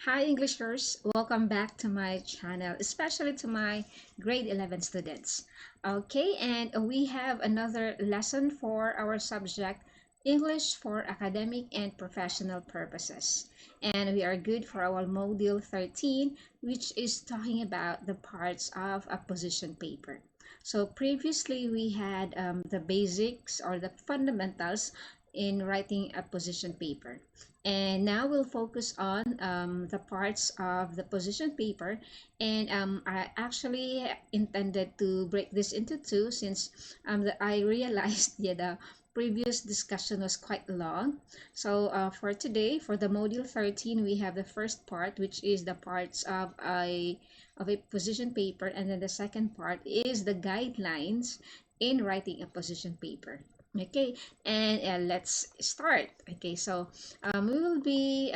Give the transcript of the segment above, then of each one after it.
Hi Englishers, welcome back to my channel, especially to my grade 11 students. Okay, and we have another lesson for our subject, English for academic and professional purposes. And we are good for our module 13, which is talking about the parts of a position paper. So previously we had the basics or the fundamentals in writing a position paper. And now we'll focus on the parts of the position paper, and I actually intended to break this into two since I realized the previous discussion was quite long. So for today, for the module 13, we have the first part, which is the parts of a position paper, and then the second part is the guidelines in writing a position paper. Okay, and let's start. Okay, so we will be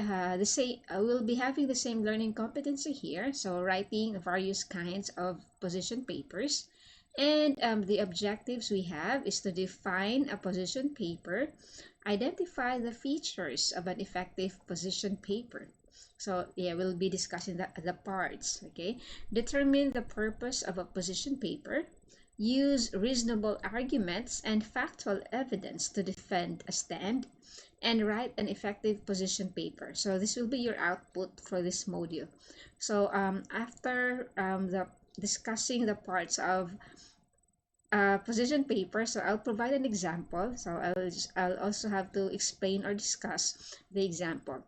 we'll be having the same learning competency here. So writing various kinds of position papers, and the objectives we have is to define a position paper, identify the features of an effective position paper. So yeah, we'll be discussing the parts. Okay, determine the purpose of a position paper. Use reasonable arguments and factual evidence to defend a stand, and write an effective position paper. So this will be your output for this module. So after the discussing the parts of position paper, so I'll provide an example. So I'll also have to explain or discuss the example.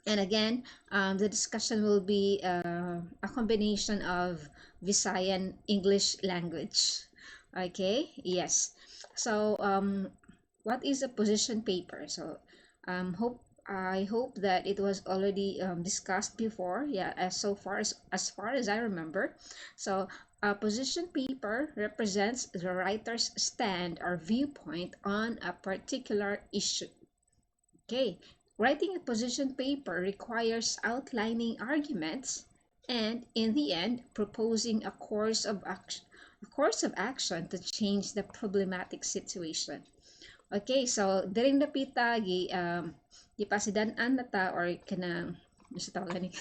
And again, the discussion will be a combination of Visayan English language. Okay, yes. So, what is a position paper? So, I hope that it was already discussed before. Yeah, as far as I remember. So, a position paper represents the writer's stand or viewpoint on a particular issue. Okay, writing a position paper requires outlining arguments and, in the end, proposing a course of action to change the problematic situation. Okay, so during the pita gipasidan-an nata or kanang sa tawag ni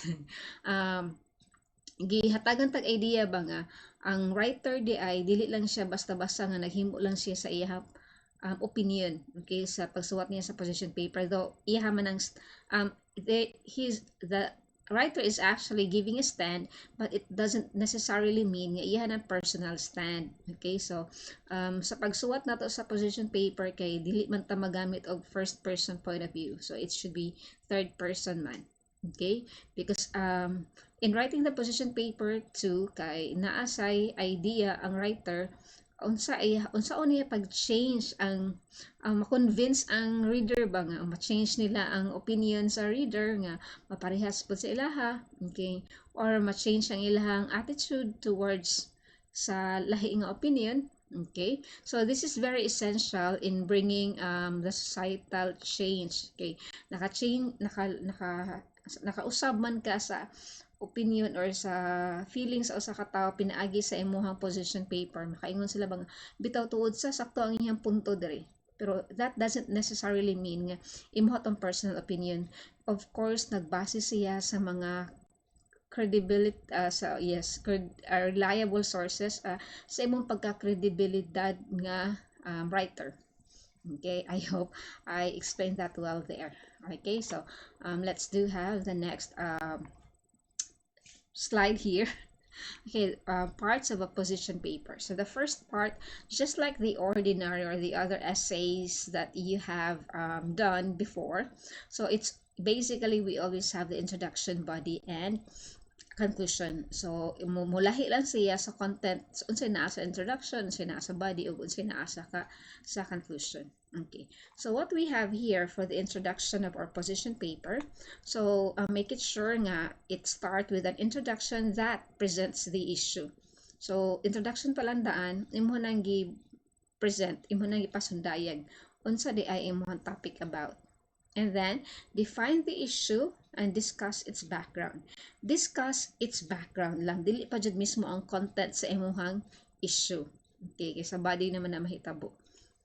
gihatagan tag idea ba nga ang writer di ay dili lang siya basta-basta nga naghimo lang siya sa iyang opinion, okay, sa pagsuwat niya sa position paper, though iha man ang the writer is actually giving a stand, but it doesn't necessarily mean nga iha ng personal stand. Okay, so sa pagsuwat nato sa position paper kay dili man ta magamit og first person point of view, so it should be third person man. Okay, because in writing the position paper too, kay naasay idea ang writer unsaon niya pag-change ang ma-convince ang reader ba nga ma-change nila ang opinion sa reader nga maparehas pud sa ilaha, okay, or ma-change ang ilahang attitude towards sa lahi nga opinion. Okay, so this is very essential in bringing the societal change. Okay, nakausab man ka sa opinion or sa feelings o sa katawo pinaagi sa imuhang position paper, makaingon sila bang bitaw tuod sa sakto ang iyang punto diri, pero that doesn't necessarily mean nga imuha tong personal opinion. Of course, nagbase siya sa mga credibility reliable sources sa imong pagka-credibilidad nga writer. Okay, I hope I explained that well there. Okay, so let's have the next slide here. Okay, parts of a position paper. So the first part, just like the ordinary or the other essays that you have done before, so it's basically we always have the introduction, body, and conclusion. So mulahi lang siya sa content, unsay naa sa introduction, unsay naa sa body, ug unsay naa sa conclusion. Okay, so what we have here for the introduction of our position paper, so make it sure nga it start with an introduction that presents the issue. So introduction palandaan, imo nang gi-present, imo nang ipasundayag unsa di ay imong topic about. And then define the issue and discuss its background. Discuss its background lang, dili pa jud mismo ang content sa imong issue. Okay, kaysa body naman na mahitabo.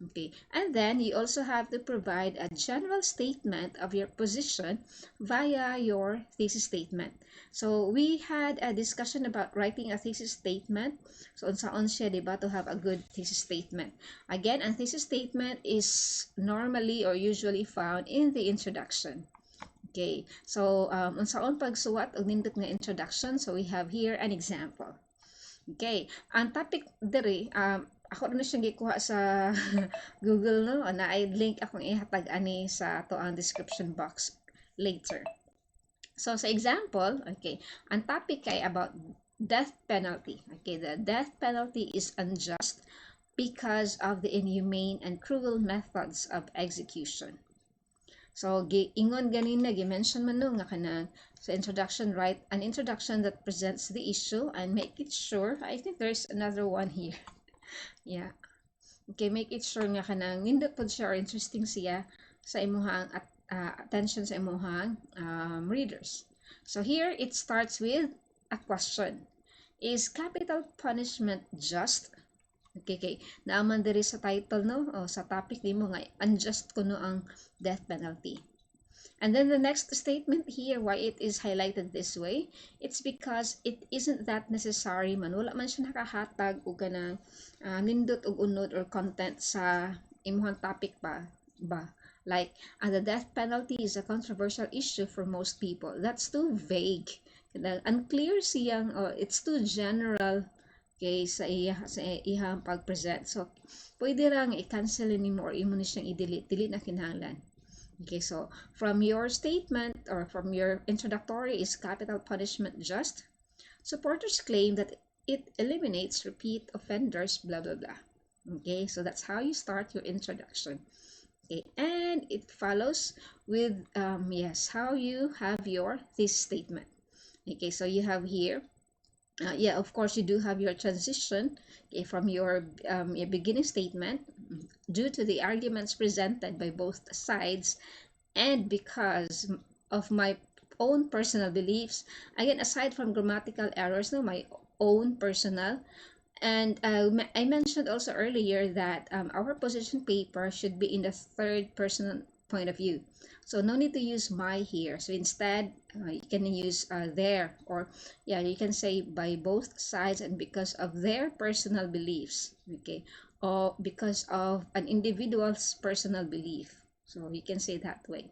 Okay, and then you also have to provide a general statement of your position via your thesis statement. So we had a discussion about writing a thesis statement. So unsaon siya, diba, to have a good thesis statement. Again, a thesis statement is normally or usually found in the introduction. Okay, so unsaon pagsuwat og nindot nga introduction. So we have here an example. Okay, ang topic diri ako na siyang gikuha sa Google, no, na ay link akong ihatag ani sa to ang description box later. So sa example, okay, ang topic ay about death penalty. Okay, the death penalty is unjust because of the inhumane and cruel methods of execution. So ingon ganina gi-mention man no nga kanang sa introduction, write an introduction that presents the issue and make it sure. I think there's another one here. Yeah. Okay, make it sure nga kanang nindot pod siya or interesting siya sa imuhang attention sa imuhang readers. So here it starts with a question. Is capital punishment just? Okay. Naaman diri sa title, no? O sa topic nimo nga unjust kuno ang death penalty. And then the next statement here, why it is highlighted this way, it's because it isn't that necessary man. Wala man siya nakahatag o ganang nindot og unod or content sa imuhang topic ba. Like, the death penalty is a controversial issue for most people. That's too vague. Unclear siyang, it's too general, okay, sa iyang pag-present. So, pwede rang i-cancel nimo or imo ni siyang i-delete. Delete na kinahanglan. Okay, so from your statement or from your introductory, is capital punishment just? Supporters claim that it eliminates repeat offenders, blah, blah, blah. Okay, so that's how you start your introduction. Okay, and it follows with, yes, how you have your thesis statement. Okay, so you have here, yeah, of course, you do have your transition, okay, from your beginning statement. Due to the arguments presented by both sides and because of my own personal beliefs, again, aside from grammatical errors, no, my own personal, and I mentioned also earlier that our position paper should be in the third person point of view. So no need to use my here. So instead, you can use their, or yeah, you can say by both sides and because of their personal beliefs, okay, or because of an individual's personal belief. So you can say that way.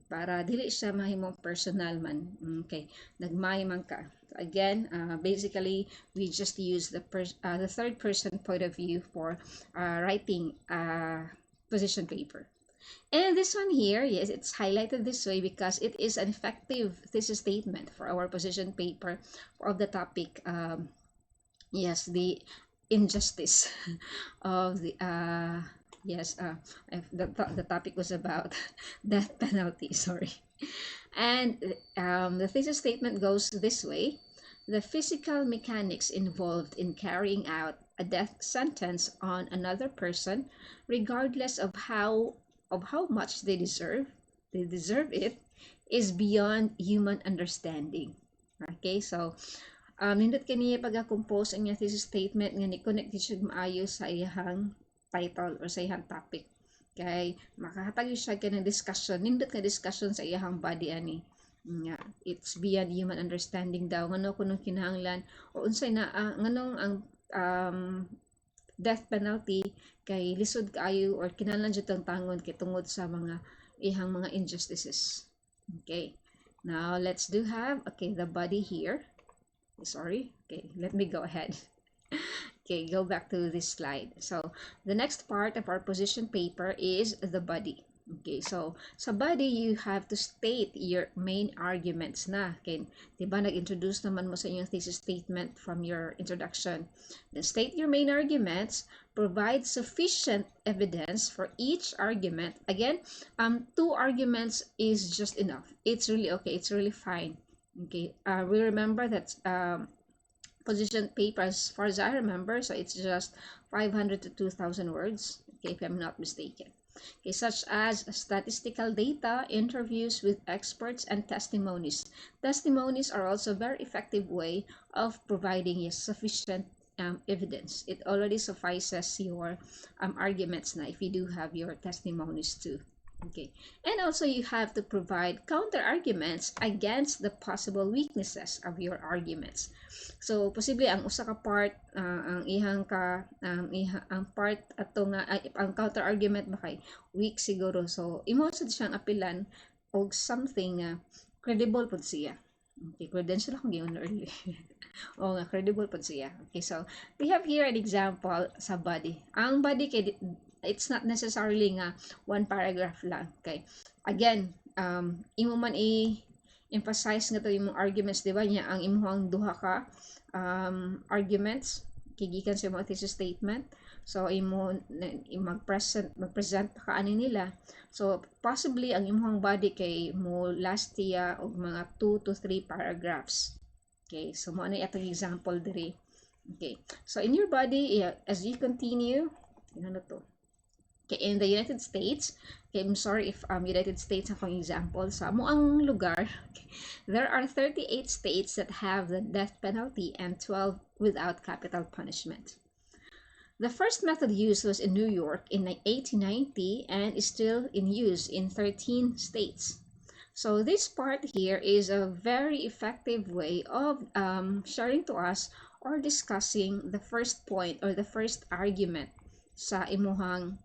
Para dili siya mahimong personal man. Okay, nagmay man ka. Again, basically, we just use the third person point of view for writing a position paper. And this one here, yes, it's highlighted this way because it is an effective thesis statement for our position paper of the topic, yes, the injustice of the, yes, the topic was about death penalty, sorry. And the thesis statement goes this way. The physical mechanics involved in carrying out a death sentence on another person, regardless of how much they deserve it, is beyond human understanding. Okay, so nindot kaniya pag-compose ang thesis statement nga ni-connect siya maayo sa iyang title or sa iyang topic. Kay makahatag siya ka ng discussion, nindot nga discussion sa iyang body ani. Nga, it's beyond human understanding daw ngano kuno kinahanglan o unsay na nganong ang death penalty kay lisod kaayo or kinahanglan jud tang tangon kay tungod sa mga ihang mga injustices. Okay, now let's have the body here. Sorry, okay, let me go ahead. Okay, go back to this slide. So the next part of our position paper is the body. Okay, so sa body, you have to state your main arguments na. Okay, diba nag-introduce naman mo sa inyong thesis statement from your introduction. Then state your main arguments, provide sufficient evidence for each argument. Again, 2 arguments is just enough. It's really okay, it's really fine. Okay, we remember that position paper, as far as I remember, so it's just 500 to 2,000 words, okay, if I'm not mistaken. Okay, such as statistical data, interviews with experts, and testimonies. Testimonies are also a very effective way of providing a sufficient evidence. It already suffices your arguments na if you do have your testimonies too. Okay. And also you have to provide counter arguments against the possible weaknesses of your arguments. So posible ang usa ka part ang ihang ka ang part ato nga ang counter argument ba kay weak siguro. So imo sad siyang apilan og something credible pud siya. Okay, credential akong giyon earlier. O nga, credible po siya. Okay, so we have here an example sa body. Ang body kay it's not necessarily nga one paragraph lang. Okay. Again, imo man emphasize nga to imong arguments, di ba niya ang imong duha ka arguments kigikan sa imong thesis statement. So imo magpresent ka ani nila. So possibly ang imong body kay mo last tiya og mga 2 to 3 paragraphs. Okay, so mo na atong example diri. Okay, so in your body, as you continue, ano to? Okay, in the United States, okay, I'm sorry if United States akong example, sa mo ang lugar, okay, there are 38 states that have the death penalty and 12 without capital punishment. The first method used was in New York in 1890 and is still in use in 13 states. So this part here is a very effective way of sharing to us or discussing the first point or the first argument sa imuhang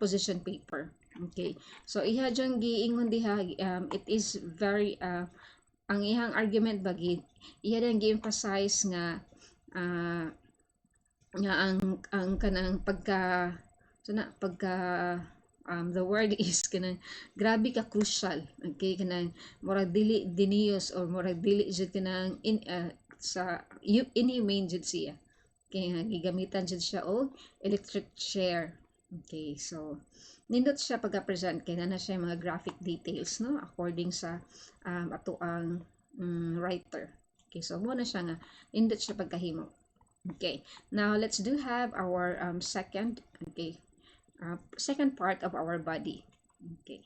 position paper. Okay. So iha dyan giingon diha it is very ang ihang argument bagid iha dyan gi-emphasize nga nga ang kanang pagka the word is kanang grabe ka crucial. Okay, kanang murag dili dinius or murag dili jud kanang sa inhumane jud siya. Okay, gigamitan jud siya og electric chair. Okay, so nindot siya pagka-present kay na siya mga graphic details, no, according sa ato ang writer. Okay, so mo na siya nga nindot siya pagkahimo. Okay, now let's do have our second part of our body. Okay,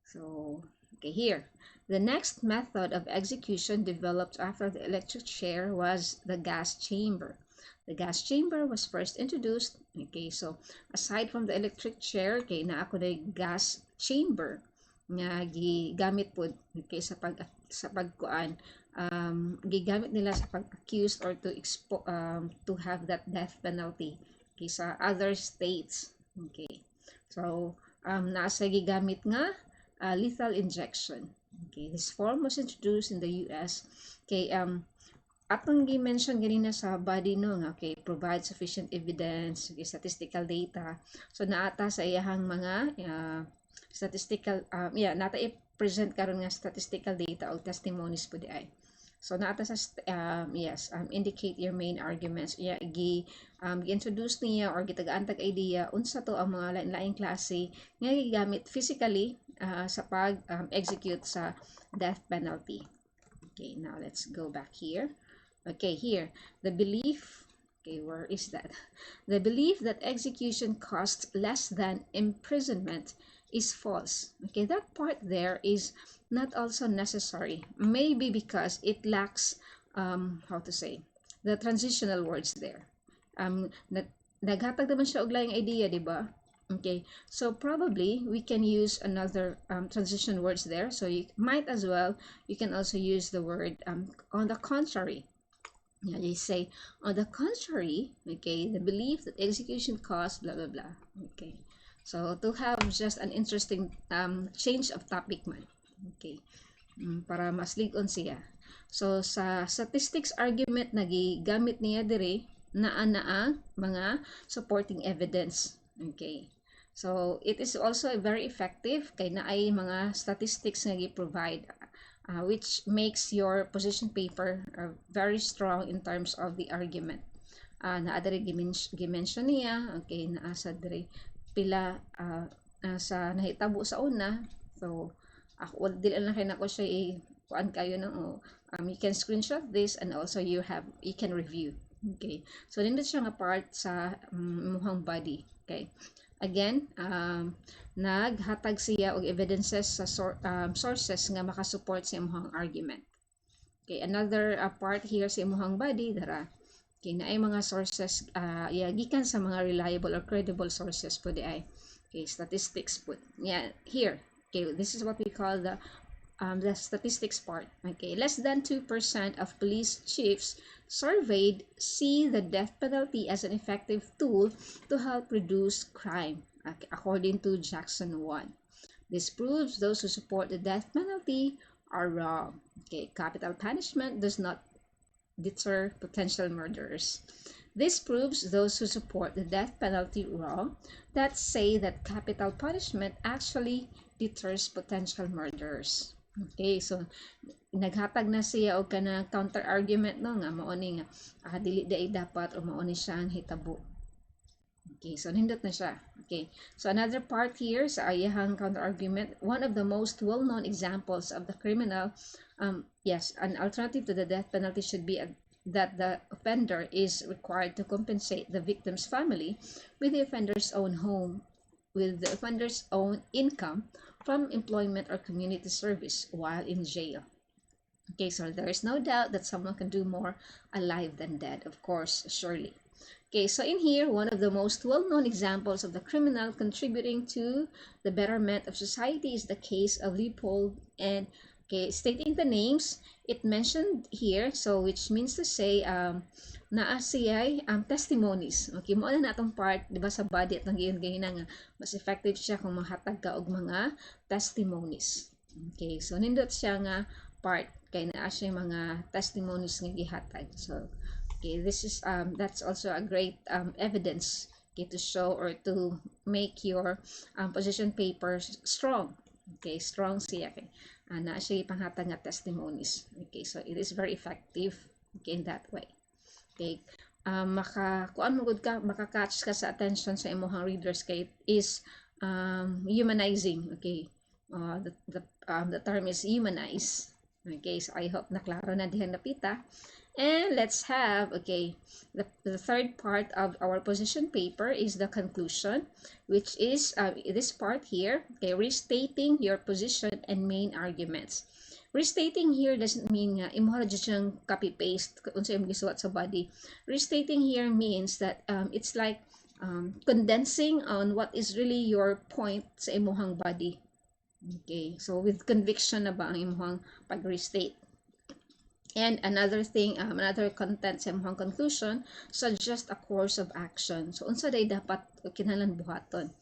so here the next method of execution developed after the electric chair was the gas chamber. The gas chamber was first introduced. Okay, so aside from the electric chair, okay, na ako na gas chamber nga gigamit po okay sa pagkuan gigamit nila sa pag-accuse or to have that death penalty okay sa other states. Okay, so nasa gigamit nga lethal injection. Okay, this form was introduced in the US. Okay, atong gi-mention ganina sa body no nga okay, provide sufficient evidence, okay, statistical data. So naata sa iyahang mga statistical nata i-present karon nga statistical data o testimonies po di ay. So naata sa indicate your main arguments. Gi-introduce niya or gitagaan-tag idea unsa to ang mga lain-laing klase nga gigamit physically sa pag-execute sa death penalty. Okay, now let's go back here. Okay, here the belief. Okay, where is that? The belief that execution costs less than imprisonment is false. Okay, that part there is not also necessary. Maybe because it lacks the transitional words there. Naghatag naman siya og laing idea, di ba? Okay, so probably we can use another transition words there. So you might as well, you can also use the word on the contrary. Yeah, you say, on the contrary, okay, the belief that execution costs blah blah blah. Okay, so to have just an interesting change of topic man. Okay, para mas lig-on siya. So sa statistics argument nagigamit niya dire naa ang mga supporting evidence. Okay, so it is also very effective kay naay mga statistics nga gi-provide which makes your position paper very strong in terms of the argument. Naa dire gi-mention niya, okay, naa sa dire pila sa nahitabo sa una. So ako dili lang kay nako siya kuan kayo no you can screenshot this and also you can review. Okay, so nindot siya nga part sa muhang body. Okay, again naghatag siya og evidences sa sources nga makasupport sa imong argument. Okay, another part here sa imong body dara Okay, na ay mga sources, gikan sa mga reliable or credible sources po di ay. Okay, statistics po. Yeah, here. Okay, this is what we call the statistics part. Okay, less than 2% of police chiefs surveyed see the death penalty as an effective tool to help reduce crime, okay, according to Jackson 1. This proves those who support the death penalty are wrong. Okay, capital punishment does not deter potential murderers. This proves those who support the death penalty wrong, that say that capital punishment actually deters potential murderers. Okay, so naghatag na siya og kana counter argument no nga mao ni nga dili day dapat o mao ni siya ang hitabo. Okay, so nindot na siya. Okay, so another part here sa ayahang counter argument, one of the most well-known examples of the criminal, yes, an alternative to the death penalty should be that the offender is required to compensate the victim's family with the offender's own home, with the offender's own income from employment or community service while in jail. Okay, so there is no doubt that someone can do more alive than dead, of course, surely. Okay, so in here, one of the most well-known examples of the criminal contributing to the betterment of society is the case of Leopold. And okay, stating the names, it mentioned here, so which means to say, naa siya testimonies. Okay, mo na natong part, di ba sa body at nang nga mas effective siya kung mahatag ka og mga testimonies. Okay, so nindot siya nga part kay naa siya mga testimonies nga gihatag. So okay, this is that's also a great evidence, okay, to show or to make your position papers strong. Okay, strong siya kay na siya panghatag nga testimonies. Okay, so it is very effective, okay, in that way. Okay, kuan mo gud ka, maka-catch ka sa attention sa imong readers kay is humanizing. Okay, the term is humanize. Okay, so I hope na klaro na dihan napita. And let's have, okay, the third part of our position paper is the conclusion, which is this part here, okay, restating your position and main arguments. Restating here doesn't mean nga imo ra just yung copy paste unsa imong gisuwat sa body. Restating here means that it's like condensing on what is really your point sa imong body. Okay, so with conviction na ba ang imong pag-restate. And another thing, another content sa imong conclusion, suggest a course of action. So unsa day dapat kinahanglan buhaton?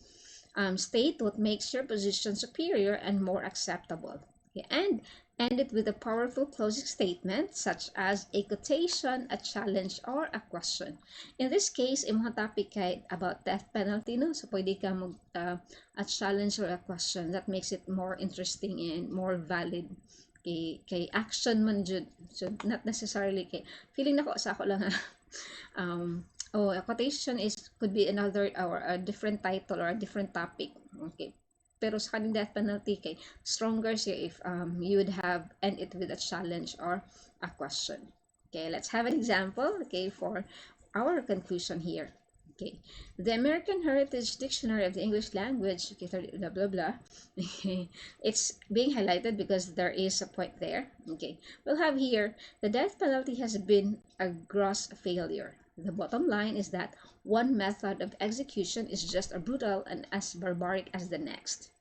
State what makes your position superior and more acceptable. Okay, and end it with a powerful closing statement such as a quotation, a challenge, or a question. In this case, imong topic kay about death penalty, no? So pwede ka mag a challenge or a question that makes it more interesting and more valid. Kay action man jud, so not necessarily kay feeling nako sa ako lang a quotation is could be another or a different title or a different topic. Okay, pero sa kaning death penalty kay stronger siya if you would have end it with a challenge or a question. Okay, let's have an example, okay, for our conclusion here. Okay, the American Heritage Dictionary of the English Language, okay, blah blah blah. Okay, it's being highlighted because there is a point there. Okay, we'll have here the death penalty has been a gross failure. The bottom line is that one method of execution is just as brutal and as barbaric as the next.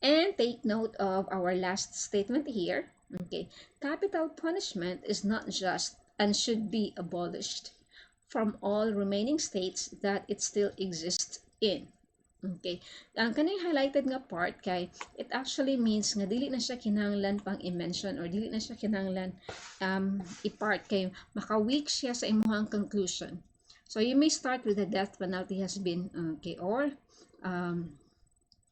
And take note of our last statement here. Okay, capital punishment is not just and should be abolished from all remaining states that it still exists in. Okay, ang kaning highlighted nga part kay it actually means nga dili na siya kinahanglan pang i-mention or dili na siya kinahanglan i-part kay maka-weak siya sa imong conclusion. So you may start with the death penalty has been, okay, or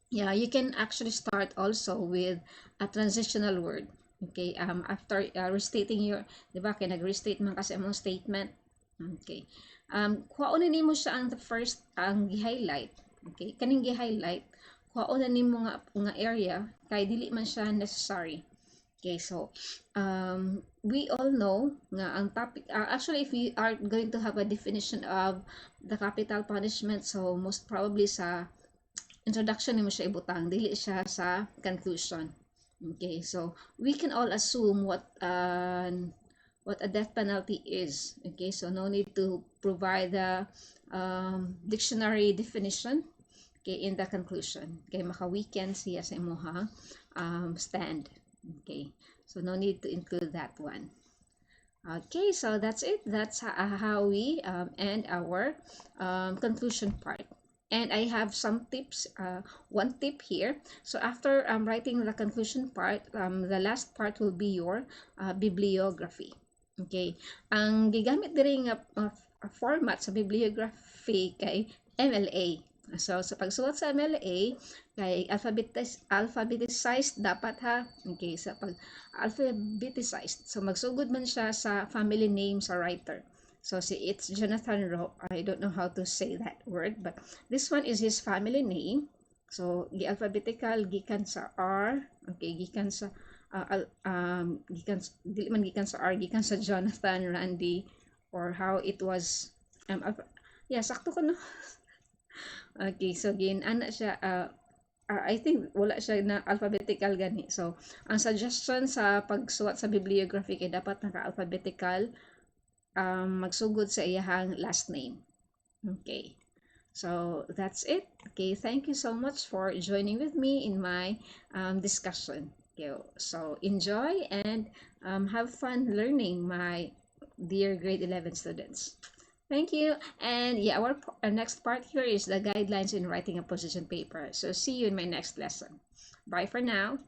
yeah, you can actually start also with a transitional word. Okay, after restating your, di ba, kay nag-restate man kasi imong statement. Okay. Kuhaon nimo siya ang the first ang gi-highlight. Okay, kaning gi-highlight, kuhaon nimo nga area kay dili man siya necessary. Okay, so we all know nga ang topic actually if we are going to have a definition of the capital punishment, so most probably sa introduction nimo siya ibutang, dili siya sa conclusion. Okay, so we can all assume what a death penalty is. Okay, so no need to provide the dictionary definition, okay, in the conclusion. Okay, maka-weekend siya sa imuha stand. Okay, so no need to include that one. Okay, so that's it. That's how we end our conclusion part. And I have some tips, one tip here. So after writing the conclusion part, the last part will be your bibliography. Okay, ang gigamit diri nga format sa bibliography kay MLA. So sa pagsulat sa MLA, kay alphabetized dapat ha. Okay, sa pag alphabetized. So magsugod man siya sa family name sa writer. So it's Jonathan Rowe. I don't know how to say that word, but this one is his family name. So gi-alphabetical gikan sa R, okay, gikan sa gikan dili man gikan sa R, gikan sa Jonathan, Randy, or how it was yeah, sakto ko no. Okay, so ana siya I think wala siya na alphabetical gani. So, ang suggestion sa pagsuwat sa bibliography kay dapat naka-alphabetical magsugod sa iyahang last name. Okay. So, that's it. Okay, thank you so much for joining with me in my discussion. Okay, so enjoy and have fun learning, my dear grade 11 students. Thank you. And yeah, our next part here is the guidelines in writing a position paper. So see you in my next lesson. Bye for now.